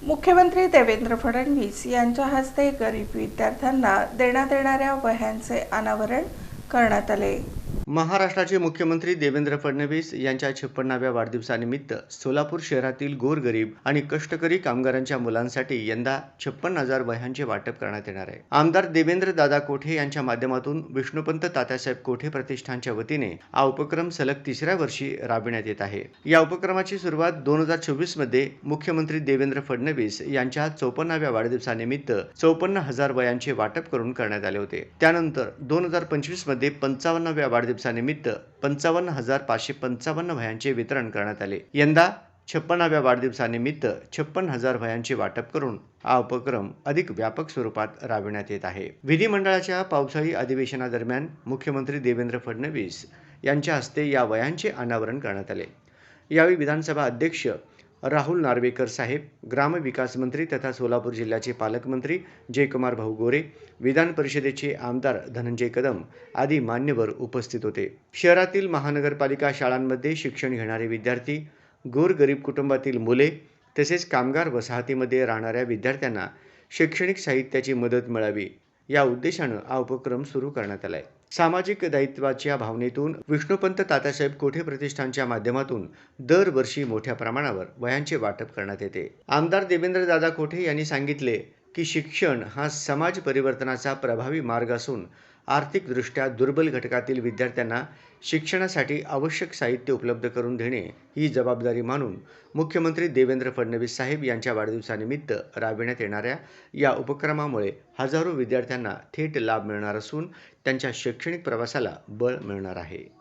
मुख्यमंत्री देवेंद्र फडणवीस यांच्या हस्ते गरीब विद्यार्थ्यांना देण्यात येणाऱ्या वह्यांचे अनावरण करण्यात आले। महाराष्ट्राचे मुख्यमंत्री देवेंद्र फडणवीस यांच्या 56व्या वाढदिवसानिमित्त सोलापूर शहरातील गोरगरीब आणि कष्टकरी कामगारांच्या मुलांसाठी यंदा 56,000 वह्यांचे वाटप करण्यात येणार आहे। आमदार देवेंद्र दादा कोठे यांच्या माध्यमातून विष्णुपंत तात्यासाहेब कोठे प्रतिष्ठानच्या वतीने हा उपक्रम सलग 3ऱ्या वर्षी राबविण्यात येत आहे। या उपक्रमाची सुरुवात 2024 मध्ये मुख्यमंत्री देवेंद्र फडणवीस यांच्या 54व्या वाढदिवसानिमित्त 54,000 वह्यांचे वाटप करून करण्यात आले होते। त्यानंतर 2025 मध्ये 55व्या वाढदिवसानिमित्त 55,555 वह्यांचे वितरण करण्यात आले। यंदा 56व्या वाढदिवसानिमित्त 56,000 वह्यांचे वाटप करून हा उपक्रम अधिक व्यापक स्वरूपात राबविण्यात येत आहे। विधिमंडळाच्या पावसाळी अधिवेशनादरम्यान मुख्यमंत्री देवेंद्र फडणवीस यांच्या हस्ते या वह्यांचे अनावरण करण्यात आले। यावेळी विधानसभा अध्यक्ष राहुल नार्वेकर साहेब, ग्रामविकास मंत्री तथा सोलापूर जिल्ह्याचे पालकमंत्री जयकुमार भाऊ गोरे, विधान परिषदेचे आमदार धनंजय कदम आदी मान्यवर उपस्थित होते। शहरातील महानगरपालिका शाळांमध्ये शिक्षण घेणारे विद्यार्थी, गोरगरीब कुटुंबातील मुले तसेच कामगार वसाहतीमध्ये राहणाऱ्या विद्यार्थ्यांना शैक्षणिक साहित्याची मदत मिळावी या उद्देशानं हा उपक्रम सुरू करण्यात आला आहे। सामाजिक दायित्वाच्या भावनेतून विष्णुपंत तात्यासाहेब कोठे प्रतिष्ठानच्या माध्यमातून दरवर्षी मोठ्या प्रमाणावर वह्यांचे वाटप करण्यात येते। आमदार देवेंद्र दादा कोठे यांनी सांगितले की शिक्षण हा समाज परिवर्तनाचा प्रभावी मार्ग असून आर्थिकदृष्ट्या दुर्बल घटकातील विद्यार्थ्यांना शिक्षणासाठी आवश्यक साहित्य उपलब्ध करून देणे ही जबाबदारी मानून मुख्यमंत्री देवेंद्र फडणवीस साहेब यांच्या वाढदिवसानिमित्त राबविण्यात येणाऱ्या या उपक्रमामुळे हजारो विद्यार्थ्यांना थेट लाभ मिळणार असून त्यांच्या शैक्षणिक प्रवासाला बळ मिळणार आहे।